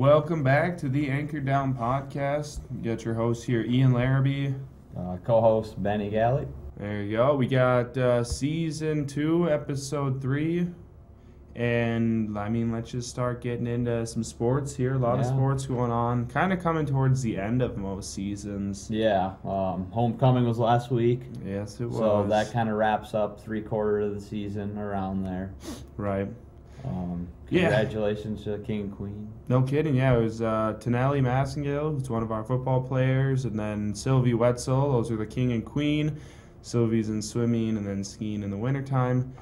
Welcome back to the Anchor Down podcast. You got your host here, Ian Larrabee. Co-host Benny Galley. There you go. We got season 2, episode 3. And, let's just start getting into some sports here. A lot of sports going on. Kind of coming towards the end of most seasons. Yeah. Homecoming was last week. Yes, it was. So that kind of wraps up 3/4 of the season around there. Right. Congratulations to King and Queen. No kidding, yeah. It was Tenelli Massengill, who's one of our football players, and then Sylvie Wetzel. Those are the King and Queen. Sylvie's in swimming and then skiing in the wintertime.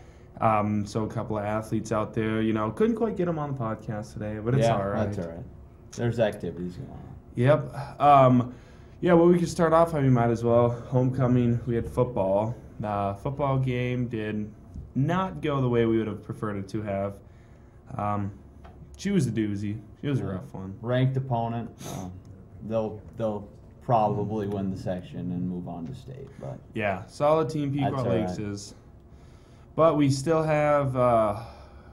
So a couple of athletes out there, couldn't quite get them on the podcast today, but it's all right. That's all right. There's activities going on. Yep. We could start off, might as well. Homecoming, we had football. Football game did not go the way we would have preferred it to have. She was a doozy. She was a rough one. Ranked opponent. They'll probably win the section and move on to state. But yeah, solid team Pequot Lakes right. is. But we still have,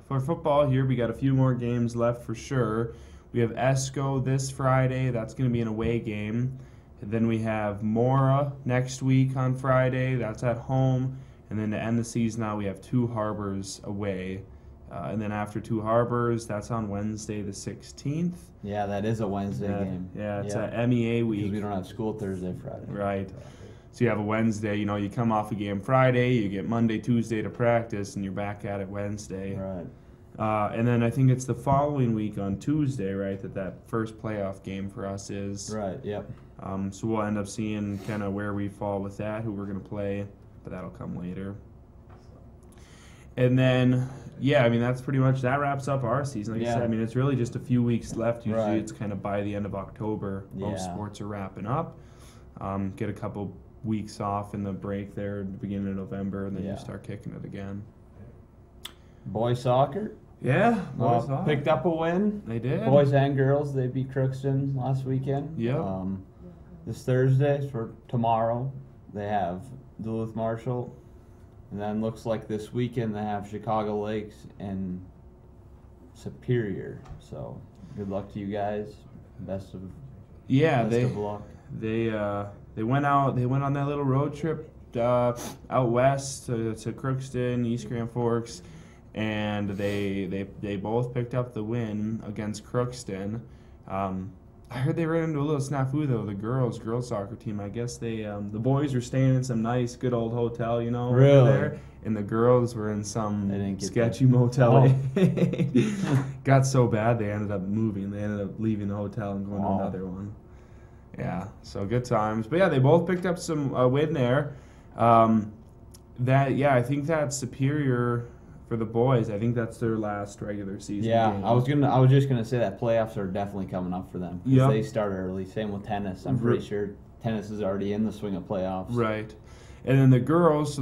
for football here, we got a few more games left for sure. We have Esco this Friday. That's going to be an away game. And then we have Mora next week on Friday. That's at home. And then to end the season now, we have Two Harbors away. And then after Two Harbors, that's on Wednesday the 16th. Yeah, that is a Wednesday game. Yeah, it's a MEA week. Because we don't have school Thursday, Friday. Right. So you have a Wednesday, you come off a game Friday, you get Monday, Tuesday to practice, and you're back at it Wednesday. Right. And then I think it's the following week on Tuesday, right, that first playoff game for us is. Right, yep. So we'll end up seeing kind of where we fall with that, who we're going to play, but that'll come later. And then, that's pretty much, that wraps up our season. Like I said, it's really just a few weeks left. Usually it's kind of by the end of October. Most sports are wrapping up. Get a couple weeks off in the break there at the beginning of November, and then you start kicking it again. Boys soccer. Yeah, boys soccer. Picked up a win. They did. Boys and girls, they beat Crookston last weekend. Yeah. This Thursday, for tomorrow, they have Duluth Marshall. And then looks like this weekend they have Chicago Lakes and Superior. So good luck to you guys. Best of luck. They went on that little road trip out west to Crookston, East Grand Forks, and they both picked up the win against Crookston. I heard they ran into a little snafu though. The girls soccer team. I guess the boys were staying in some nice, good old hotel, really? over there, and the girls were in some sketchy motel. Got so bad they ended up moving. They ended up leaving the hotel and going to another one. Yeah, so good times. But they both picked up some win there. I think that's Superior. For the boys, I think that's their last regular season game. I was just gonna say that playoffs are definitely coming up for them. Yep. They start early. Same with tennis. I'm pretty sure tennis is already in the swing of playoffs. Right. And then the girls,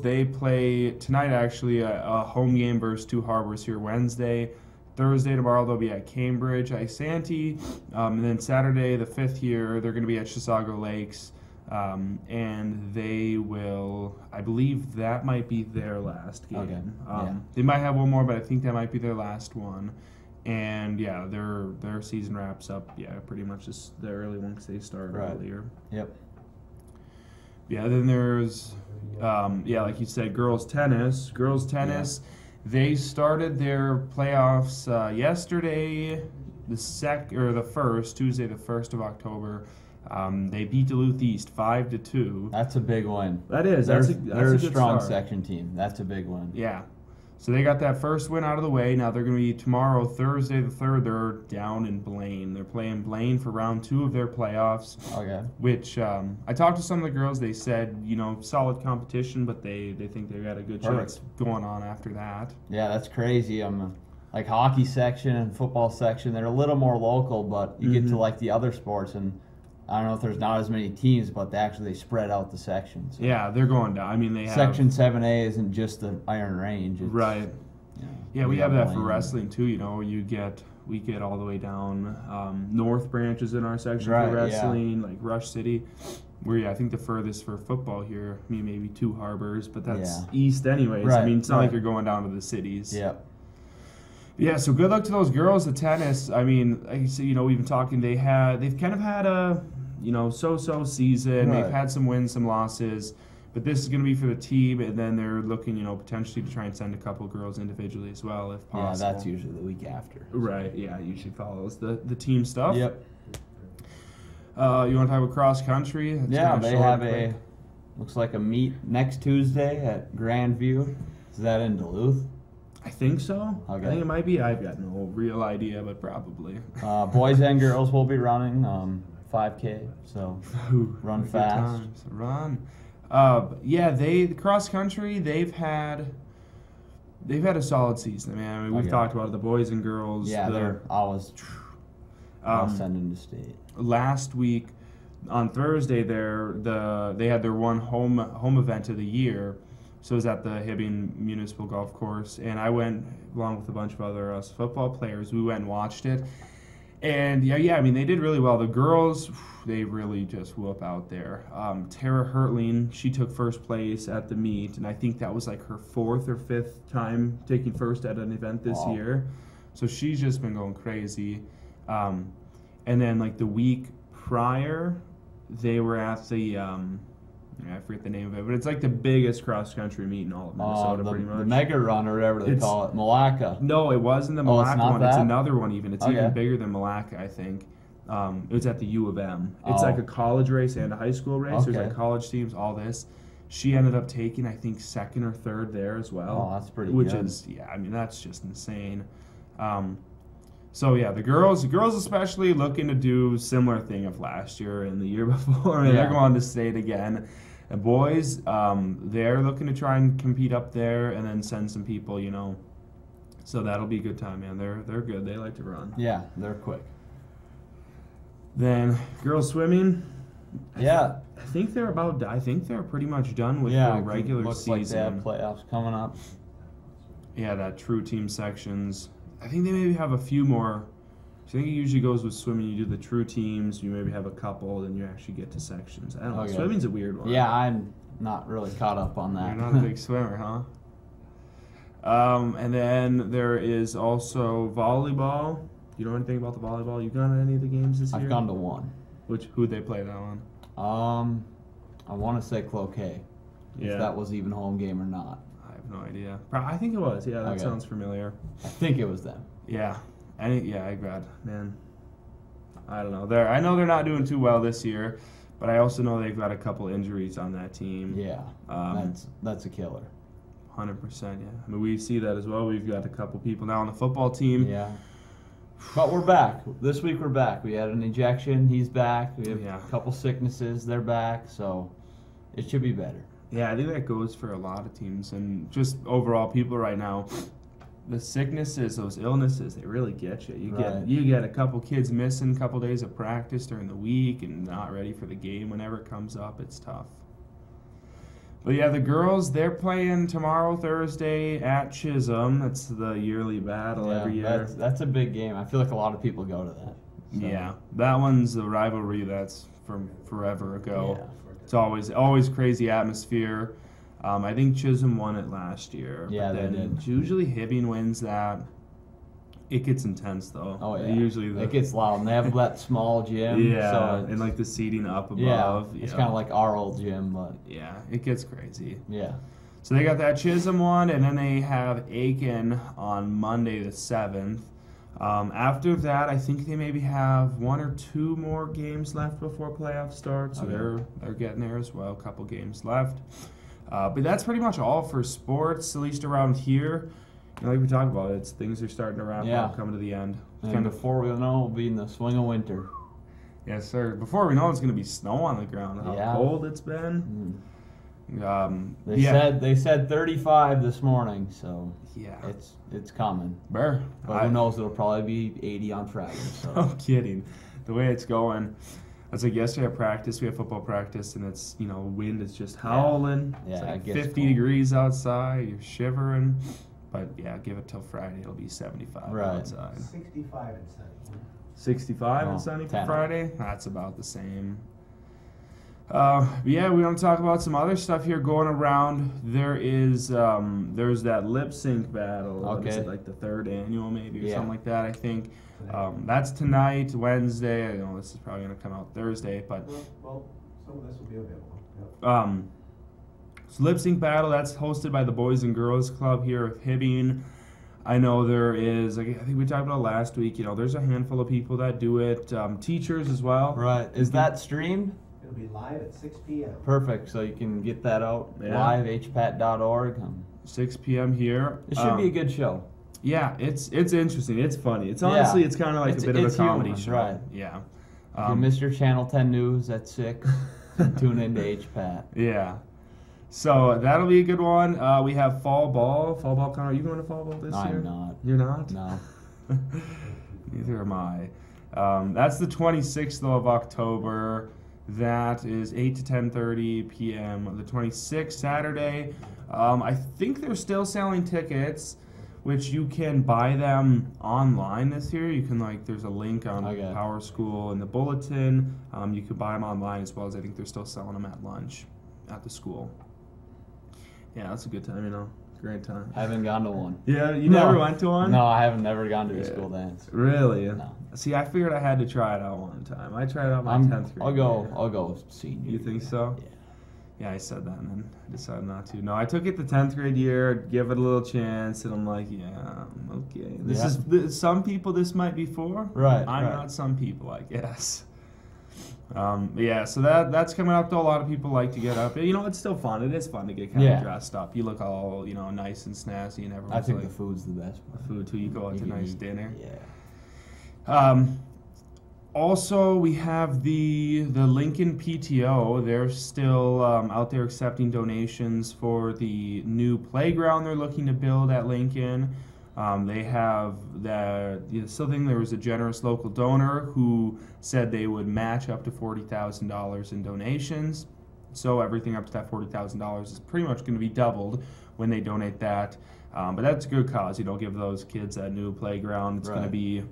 they play tonight actually a home game versus Two Harbors here Wednesday. Thursday, tomorrow, they'll be at Cambridge, Isanti. And then Saturday, the 5th year, they're going to be at Chisago Lakes. And they will, I believe that might be their last game. Okay. They might have one more, but I think that might be their last one. And their season wraps up, pretty much just the early one because they started earlier. Yep. Yeah, then there's, like you said, girls tennis. They started their playoffs yesterday, Tuesday the 1st of October. They beat Duluth East 5-2. That's a big win. That is. They're a a strong start. section team. That's a big win. Yeah. So they got that first win out of the way. Now they're going to be tomorrow, Thursday the 3rd. They're down in Blaine. They're playing Blaine for round 2 of their playoffs. Okay. Which I talked to some of the girls. They said, solid competition, but they think they've got a good chance going on after that. Yeah, that's crazy. Like hockey section and football section, they're a little more local, but you get to like the other sports and I don't know if there's not as many teams, but they spread out the sections. Yeah, they're going down. They have Section 7A isn't just the Iron Range. It's, right. We have that for wrestling too. We get all the way down. North branches in our section for wrestling, like Rush City. I think the furthest for football here, maybe Two Harbors, but that's east anyways. It's not like you're going down to the cities. Yep. Yeah, so good luck to those girls. The tennis. I mean, like you said, we've been talking. They've kind of had a, so-so season. Right. They've had some wins, some losses, but this is going to be for the team. And then they're looking, potentially to try and send a couple girls individually as well, if possible. Yeah, that's usually the week after. Right. Yeah, it usually follows the team stuff. Yep. You want to talk about cross country? It's Yeah, kinda they short have and quick. looks like a meet next Tuesday at Grandview. Is that in Duluth? I think so. Okay. I think it might be. I've got no real idea, but probably. Boys and girls will be running 5K, so Ooh, run good fast. times. Run. Yeah, the cross country. They've had a solid season, man. I mean, we've Okay. talked about it, the boys and girls. Yeah, they're always sending to state. Last week on Thursday, they had their one home event of the year. So it was at the Hibbing Municipal Golf Course, and I went along with a bunch of other us football players. We went and watched it, and yeah. I mean, they did really well. The girls, they really just whoop out there. Tara Hertling, she took first place at the meet, and I think that was like her 4th or 5th time taking first at an event this Wow. year. So she's just been going crazy. And then like the week prior, they were at the I forget the name of it, but it's like the biggest cross country meet in all of Minnesota, The pretty much. Mega Run or whatever they call it, Malacca. No, it wasn't the Oh, it's Malacca not one. It's that? another one even. It's Okay. even bigger than Malacca, I think. It was at the U of M. It's Oh. like a college race and a high school race. There's Okay. like college teams, all this. She ended up taking, I think, 2nd or 3rd there as well. Oh, that's pretty which good. is, yeah, I mean, that's just insane. So yeah, the girls especially looking to do similar thing of last year and the year before. And they're Yeah. going to state again. And boys, they're looking to try and compete up there and then send some people, So that'll be a good time, man. They're good. They like to run. Yeah, they're quick. Then girls swimming. Yeah. I think they're pretty much done with Yeah, the regular looks season. like they have playoffs coming up. Yeah, that true team sections. I think they maybe have a few more. I think it usually goes with swimming. You do the true teams. You maybe have a couple, then you actually get to sections. I don't know. Okay. Swimming's a weird one. Yeah, I'm not really caught up on that. You're not a big swimmer, huh? And then there is also volleyball. You know anything about the volleyball? You gone to any of the games this year? I've gone to one. Who'd they play that one? I want to say Cloquet. Yeah. If that was even home game or not. I have no idea. I think it was. Yeah, that Okay. sounds familiar. I think it was them. Yeah. Man. I don't know. I know they're not doing too well this year, but I also know they've got a couple injuries on that team. Yeah. That's a killer. 100%, yeah. I mean, we see that as well. We've got a couple people now on the football team. Yeah. But we're back. This week we're back. We had an ejection. He's back. We have Yeah. a couple sicknesses. They're back. So it should be better. Yeah, I think that goes for a lot of teams and just overall people right now. The sicknesses, those illnesses, they really get you. Right. You get a couple kids missing a couple days of practice during the week and not ready for the game whenever it comes up. It's tough. But yeah, the girls, they're playing tomorrow, Thursday, at Chisholm. That's the yearly battle every year. That's a big game. I feel like a lot of people go to that. So, Yeah, that one's the rivalry that's from forever ago. Yeah. It's always crazy atmosphere. I think Chisholm won it last year. Yeah, but they then did. Usually Hibbing wins that. It gets intense though. Oh yeah. Usually it gets loud, and they have that small gym. yeah, So it's, and like the seating up yeah, above. it's kind of like our old gym, but yeah, it gets crazy. yeah. So they got that Chisholm one, and then they have Aiken on Monday the 7th. After that, I think they maybe have 1 or 2 more games left before playoffs start. So Okay. they're getting there as well. A couple games left. But that's pretty much all for sports, at least around here. Like we talked about, things are starting to wrap Yeah. up, coming to the end. And before we know, we'll be in the swing of winter. Yes, sir. Before we know, it's going to be snow on the ground. How Yeah. cold it's been. They said 35 this morning, so yeah. it's coming. Burr. But who knows? It'll probably be 80 on Friday. So No kidding. The way it's going. It's like yesterday at practice, we had football practice, and it's, wind is just howling. Yeah, It's like it gets 50 cold. degrees outside. You're shivering. But yeah, give it till Friday. It'll be 75 Right. outside. 65 and sunny. 65 Oh, and sunny for 10. Friday? That's about the same. Yeah, we want to talk about some other stuff here going around. There's that lip sync battle. What is Okay. it, like the third annual maybe or Yeah. something like that, I think. That's tonight, Wednesday. I know this is probably going to come out Thursday, but Well, some of this will be available. Yep. so lip sync battle, that's hosted by the Boys and Girls Club here of Hibbing. I know there is, like, I think we talked about last week, there's a handful of people that do it, teachers as well. Right. Is that streamed? It'll be live at 6 p.m. Perfect. So you can get that out Yeah. live, hpat.org. 6 p.m. here. It should be a good show. Yeah, it's interesting. It's funny. It's honestly, it's kind of like a bit of a comedy humorous, show. right. Yeah. If you missed your Channel 10 news at 6, tune into HPAT. Yeah. So that'll be a good one. We have fall ball. Fall ball, Connor. Are you going to fall ball this year? I'm not. You're not? No. Neither am I. That's the 26th of October. That is 8 to 10:30 p.m. The 26th, Saturday. I think they're still selling tickets, which you can buy them online this year. You can, there's a link on Okay. Power School in the bulletin. You can buy them online as well as I think they're still selling them at lunch at the school. Yeah, that's a good time, Great time. I haven't gone to one. Yeah, you No. never went to one? No, I haven't never gone to a Yeah. school dance. Really? No. See, I figured I had to try it out one time. I tried it out my 10th grade. I'll go senior. You think so? Yeah. Yeah, I said that and then I decided not to. No, I took it the 10th grade year, give it a little chance, and I'm like, yeah, okay. Some people this might be for. Right, I'm right. not some people, I guess. Yeah, so that's coming up though. A lot of people like to get up. It's still fun. It is fun to get kind Yeah. of dressed up. You look all, nice and snazzy and everyone's I think like, the food's the best part. food too. You go out to can nice eat. dinner. Yeah. Also, we have the Lincoln PTO. They're still out there accepting donations for the new playground they're looking to build at Lincoln. They have there was a generous local donor who said they would match up to $40,000 in donations. So everything up to that $40,000 is pretty much going to be doubled when they donate that. But that's a good cause. Give those kids that new playground. It's going to Right. be,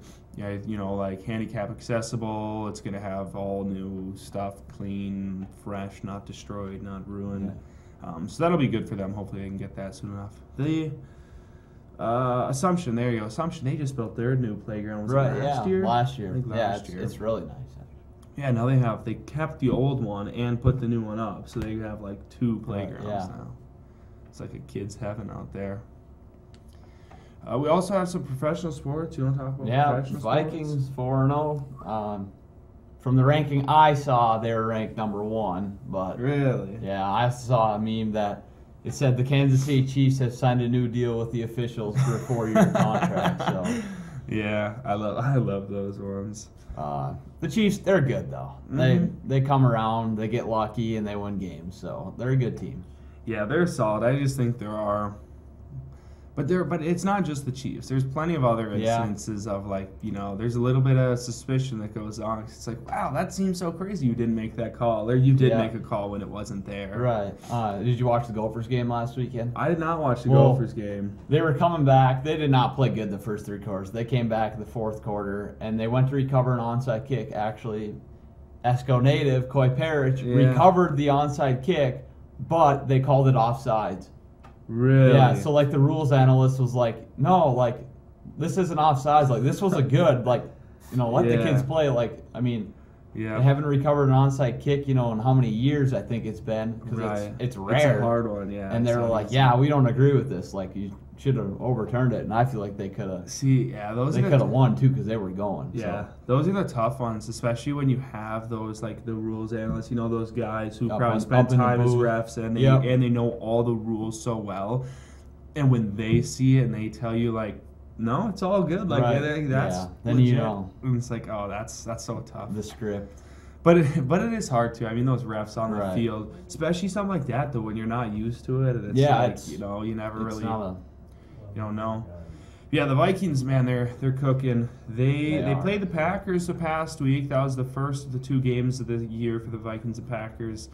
handicap accessible. It's going to have all new stuff, clean, fresh, not destroyed, not ruined. So that'll be good for them. Hopefully they can get that soon enough. The Assumption, there you go. Assumption, they just built their new playground. Was it last year? Last year. I think Yeah, last year. it's really nice. Yeah, now they kept the old one and put the new one up, so they have like two playgrounds now. It's like a kid's heaven out there. We also have some professional sports. You want to talk about professional Vikings sports? 4-0. From the ranking I saw, they were ranked number 1, but Really? yeah, I saw a meme that it said the Kansas City Chiefs have signed a new deal with the officials for a 4-year contract. So Yeah, I love those ones. the Chiefs, they're good though. They come around, they get lucky, and they win games. So they're a good team. Yeah, they're solid. I just think there are, but it's not just the Chiefs. There's plenty of other Yeah. instances of there's a little bit of suspicion that goes on. It's like, wow, that seems so crazy. You didn't make that call, or you did Yeah. make a call when it wasn't there. Right. Did you watch the Gophers game last weekend? I did not watch the Well, Gophers game. They were coming back. They did not play good the first 3 quarters. They came back in the 4th quarter, and they went to recover an onside kick. Actually, Esco native, Coy Parrish, recovered the onside kick, but they called it offsides. Really? Yeah, so the rules analyst was like, no, this isn't offsides. This was a good, let the kids play. Yeah. They haven't recovered an onside kick, in how many years I think it's been, because it's rare. It's a hard one, yeah. And they were like, yeah, we don't agree with this. You should have overturned it. And I feel like they could have. See, yeah, They could have won too because they were going. Yeah, So. those are the tough ones, especially when you have those the rules analysts. Those guys who Up probably in spend the time as booth. refs and Yep. they know all the rules so well. And when they see it and they tell you no, it's all good. Right. That's Yeah. Then legit. you know. And it's like, oh, that's so tough. The script. But it is hard too. I mean, those refs on the Right. field, especially something like that, though, when you're not used to it, and it's Yeah, you never It's really not you don't know. Yeah, the Vikings, man, they're cooking. They are. played the Packers the past week. That was the first of the 2 games of the year for the Vikings and Packers.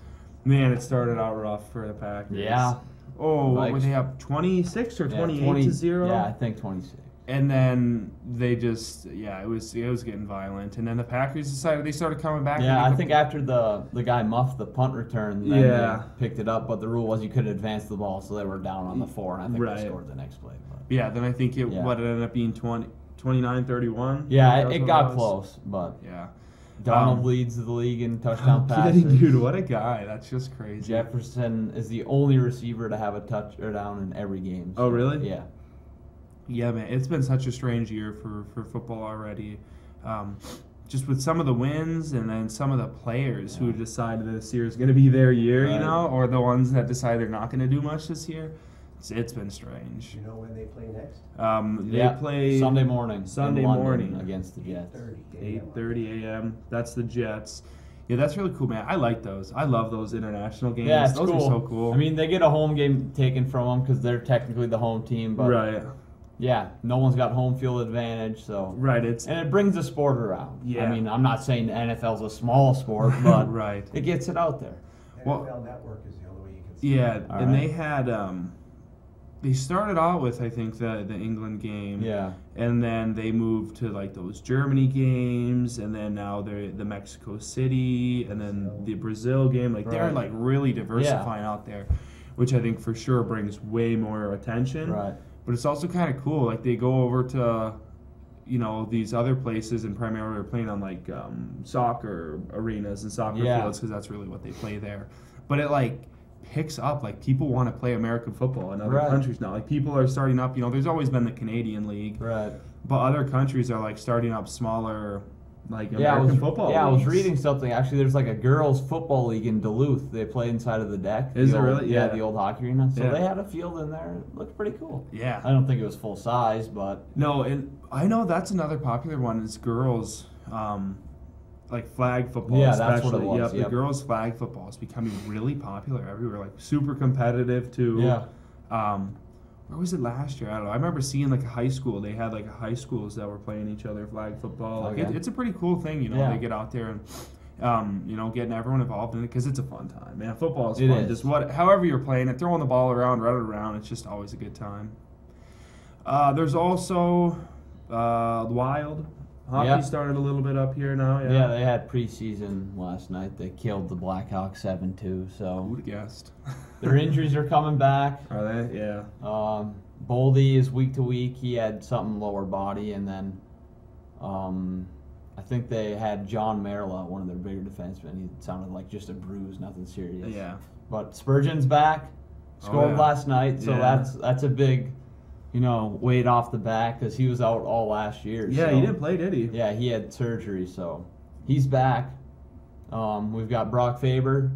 Man, it started out rough for the Packers. Yeah. Oh, what were Vikes. they up 26 or 28 20 to 0? Yeah, I think 26. And then they just, it was getting violent. And then the Packers decided they started coming back. Yeah, I think after the guy muffed the punt return, then Yeah. they picked it up. But the rule was you couldn't advance the ball, so they were down on the 4, and I think Right. they scored the next play. But. Yeah, then I think it ended up being 29-31. Yeah, it got close, but Yeah. Donald leads the league in touchdown passes. Dude, what a guy. That's just crazy. Jefferson is the only receiver to have a touchdown in every game. Oh, really? Yeah. Yeah, man, it's been such a strange year for football already. Just with some of the wins and then some of the players who decided this year is going to be their year, Right. or the ones that decide they're not going to do much this year. It's been strange. Do you know when they play next? They play Sunday morning. Sunday in London morning. against the Jets. 8:30 a.m. That's the Jets. Yeah, that's really cool, man. I like those. I love those international games. Yeah, it's those cool. are so cool. I mean, they get a home game taken from them because they're technically the home team, but right. yeah, no one's got home field advantage, so Right. and it brings the sport around. Yeah. I mean, I'm not saying the NFL's a small sport, but right. it gets it out there. Well- NFL Network is the only way you can see Yeah, it. All and right. they had they started out with, I think, the England game. Yeah. And then they moved to like those Germany games, and then now they're the Mexico City, and then the Brazil game. Like they're Right. like really diversifying out there, which I think for sure brings way more attention. Right. But it's also kind of cool. Like they go over to, these other places, and primarily are playing on like soccer arenas and soccer Yeah. fields because that's really what they play there. But it like picks up. Like people want to play American football in other Right. countries now. Like people are starting up. There's always been the Canadian League, Right. but other countries are like starting up smaller, like Yeah, American football. I was leagues. reading something. Actually, there's like a girls' football league in Duluth. They play inside of the deck. Is the it old- really? Yeah, Yeah. the old hockey arena. So Yeah. they had a field in there. It looked pretty cool. Yeah. I don't think it was full size, but No, and I know that's another popular one is girls, like flag football. Yeah, that's what it especially. was, Yep, yep. the girls flag football is becoming really popular everywhere. Like super competitive too. yeah. Where was it last year? I don't know. I remember seeing like a high school. They had like high schools that were playing each other flag football. Like Okay. it's a pretty cool thing, Yeah. They get out there and getting everyone involved in it because it's a fun time, man. Football is It fun. is. Just however you're playing it, throwing the ball around, running around. It's just always a good time. There's also the Wild. Hockey Yeah. started a little bit up here now. Yeah, they had preseason last night. They killed the Blackhawks 7-2. So Who'd have guessed? their injuries are coming back. Are they? Yeah. Boldy is week to week. He had something lower body, and then I think they had John Merla, one of their bigger defensemen. He sounded like just a bruise, nothing serious. Yeah. But Spurgeon's back, scored yeah. last night, so Yeah. that's a big, weight off the back because he was out all last year. Yeah, so. he didn't play, did he? Yeah, he had surgery, so he's back. We've got Brock Faber,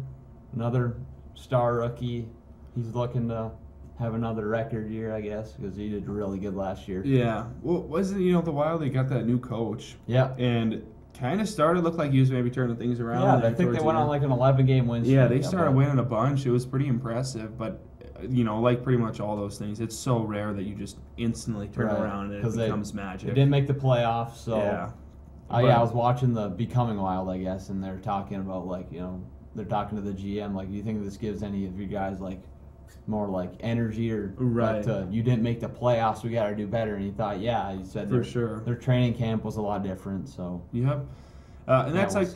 another star rookie. He's looking to have another record year, I guess, because he did really good last year. Yeah. Well, wasn't the Wild? They got that new coach. Yeah. And kind of looked like he was maybe turning things around. Yeah, there I think towards they went the on end. like an 11-game win streak. Yeah, they started but- winning a bunch. It was pretty impressive, but like pretty much all those things, it's so rare that you just instantly turn Right, around and it 'cause they- becomes They magic. didn't make the playoffs, so Yeah. I But- was watching the Becoming Wild, I guess, and they're talking about they're talking to the GM like, do you think this gives any of you guys like more like energy or Right. you didn't make the playoffs, we got to do better? And he thought, yeah, he said For sure. their training camp was a lot different, so Yep. And that's we'll like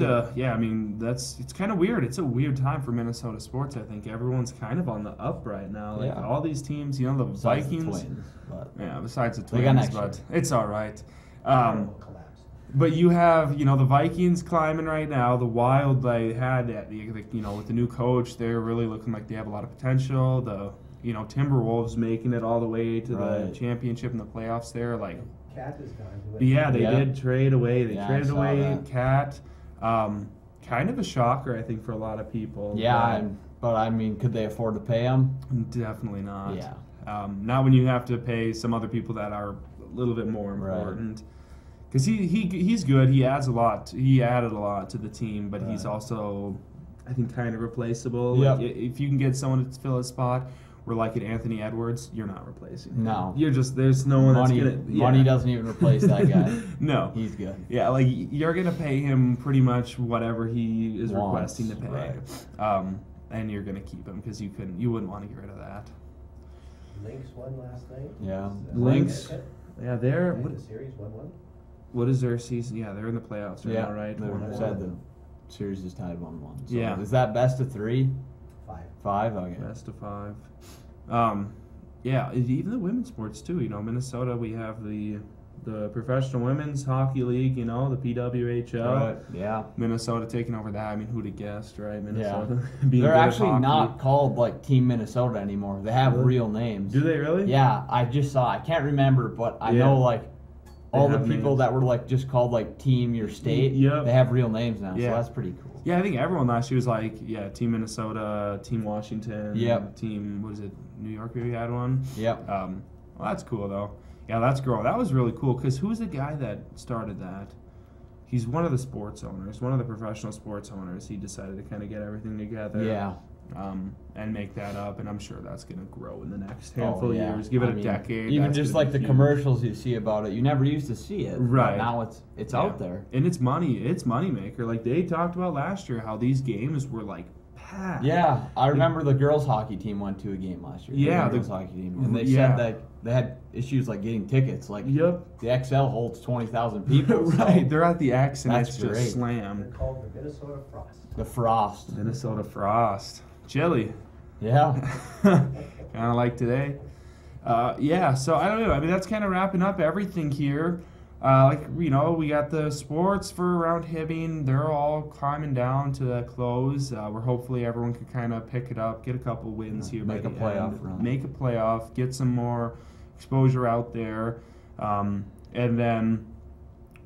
it's kind of weird. It's a weird time for Minnesota sports. I think everyone's kind of on the up right now. Like Yeah. all these teams, the besides the Vikings. Twins, but Yeah, besides the They got Twins, next but year. it's all right. Terrible collapse. But you have, the Vikings climbing right now. The Wild, they had, with the new coach, they're really looking like they have a lot of potential. The, Timberwolves making it all the way to the Right. championship and the playoffs there. Like, Cat is gone. yeah, they Yeah. did trade away. They Yeah, I traded saw away that. Cat. Kind of a shocker, I think, for a lot of people. yeah, but I mean, could they afford to pay him? but definitely not. Yeah. Not when you have to pay some other people that are a little bit more Right. important. Because he's good. He adds a lot. He added a lot to the team, but he's Right. also, I think, kind of replaceable. Yep. Like, if you can get someone to fill a spot, where like an Anthony Edwards, you're not replacing him. No. You're just, there's no one Money, that's gonna. money doesn't even replace that guy. No. He's good. Yeah, like you're gonna pay him pretty much whatever he is Wants, requesting to pay, and you're gonna keep him because you wouldn't want to get rid of that. Lynx won last night. Yeah. Lynx. Yeah, they're Playing the series 1-1. what is their season? Yeah, they're in the playoffs right now, right? They 1-1. said the series is tied 1-1. So Yeah. is that best of 3? 5. 5? Okay. Best of 5. Yeah, even the women's sports too. Minnesota, we have the professional women's hockey league. The PWHL. Right. Yeah. Minnesota taking over that. I mean, who'd have guessed, right? Minnesota. being They're good at actually hockey. not called like Team Minnesota anymore. They have Really? real names. Do they really? Yeah, I just saw. I can't remember, but I Yeah. know like all the have people names. that were like just called like Team Your State. Yep. They have real names now, Yeah. so that's pretty cool. Yeah, I think everyone last year was like, Team Minnesota, Team Washington, Yep. Team, what is it, New York maybe had one? Yep. Well, that's cool, though. Yeah, that's growing. That was really cool, because who's the guy that started that? He's one of the sports owners, one of the professional sports owners. He decided to kind of get everything together. Yeah. And make that up, and I'm sure that's going to grow in the next Oh, handful yeah. of years. Give it I a mean, decade. Even that's just gonna like be the huge. commercials you see about it, you never used to see it. Right. But now it's Yeah. out there. And it's money. It's money maker. Like they talked about last year, how these games were like packed. Yeah, I remember the girls hockey team went to a game last year. Yeah, the girls hockey team, and they yeah. said that they had issues like getting tickets. Like Yep. the XL holds 20,000 people. Right. So They're at the X and That's it's great. just They're slammed. called the Minnesota Frost. the Frost. Minnesota Frost. Chilly. Yeah. Kind of like today. Yeah, so I don't know. I mean, that's kind of wrapping up everything here. We got the sports for around Hibbing. They're all climbing down to the close. Where hopefully everyone can kind of pick it up, get a couple wins here. Make by a the playoff end. run. Make a playoff, get some more exposure out there. And then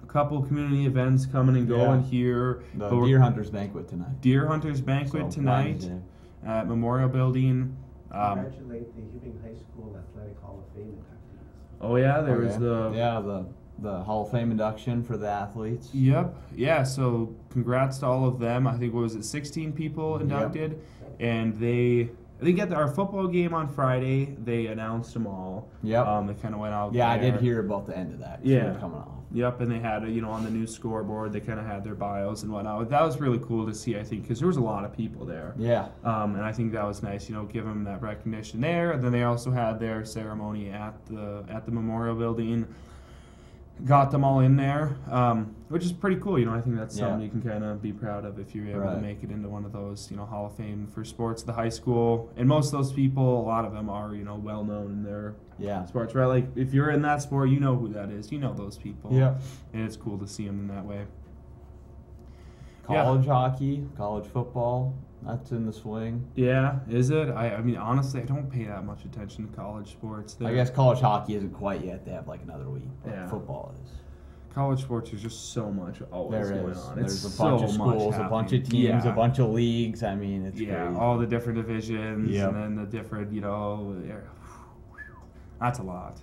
a couple community events coming and going Yeah. here. The But we're- Deer Hunters Banquet tonight. Deer Hunters Banquet So, tonight Wednesday. at Memorial Building. Congratulate the Hibbing High School Athletic Hall of Fame inductees. Oh yeah, there was Okay. the Hall of Fame induction for the athletes. Yep. Yeah. So congrats to all of them. I think what was it, 16 people inducted, and they get our football game on Friday. They announced them all. Yep. They kind of went out. Yeah, I there. did hear about the end of that. 'cause Yeah. they were coming off. Yep, and they had on the new scoreboard. They kind of had their bios and whatnot. That was really cool to see. I think because there was a lot of people there. Yeah. And I think that was nice. Give them that recognition there. And then they also had their ceremony at the Memorial Building. Got them all in there, which is pretty cool. I think that's something Yeah. you can kind of be proud of if you're able to Right. make it into one of those, Hall of Fame for sports, the high school. And most of those people, a lot of them are, well known in their Yeah. sports, right? Like if you're in that sport, you know who that is. You know those people. Yeah. And it's cool to see them in that way. College hockey, college football, that's in the swing. Yeah, is it? I mean, honestly, I don't pay that much attention to college sports. I guess college hockey isn't quite yet. They have like another week. But Yeah. football is. college sports, there's just so much always There going is. on. There's It's a bunch of so much schools, a bunch of happening. teams, Yeah. a bunch of leagues. I mean, it's Yeah, crazy. all the different divisions, Yep. and then the different, that's a lot.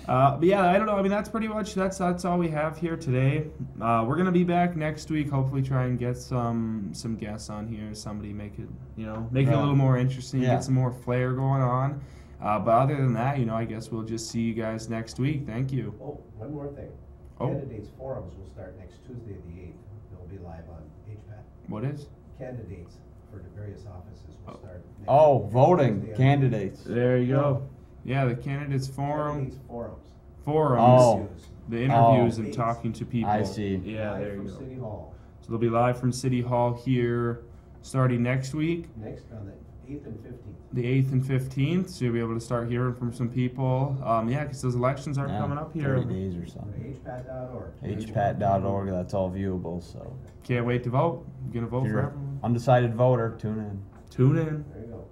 But yeah, I don't know. I mean, that's pretty much that's all we have here today. We're gonna be back next week. Hopefully, try and get some guests on here. Somebody make it, make it a little more interesting. Yeah. Get some more flair going on. But other than that, I guess we'll just see you guys next week. Thank you. Oh, one more thing. Oh. Candidates forums will start next Tuesday, the 8th. They'll be live on HPAT. What is? Candidates for the various offices will start. next Oh, voting Tuesday on candidates. There you go. Yeah, the candidates forum. Candidates forums. Forums. Oh. Interviews. The interviews and Oh. talking to people. I see. Yeah, Live there you from go. City Hall. So they'll be live from City Hall here starting next week, Next on the 8th and 15th. the 8th and 15th. So you'll be able to start hearing from some people. Yeah, because those elections are Yeah, coming up here. 30 days or Go to something. hpat.org. HPAT.org, that's all viewable, so. Can't wait to vote. I'm going to vote If for you're everyone. an undecided voter, tune in. Tune in. There you go.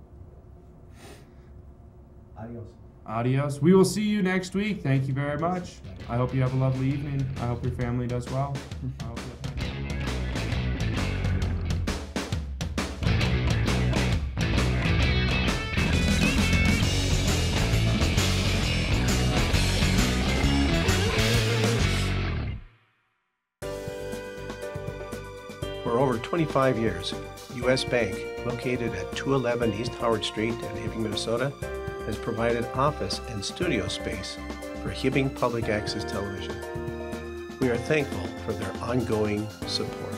Adios. Adios. We will see you next week. Thank you very much. I hope you have a lovely evening. I hope your family does well. I hope you- For over 25 years, U.S. Bank, located at 211 East Howard Street in Hibbing, Minnesota, has provided office and studio space for Hibbing Public Access Television. We are thankful for their ongoing support.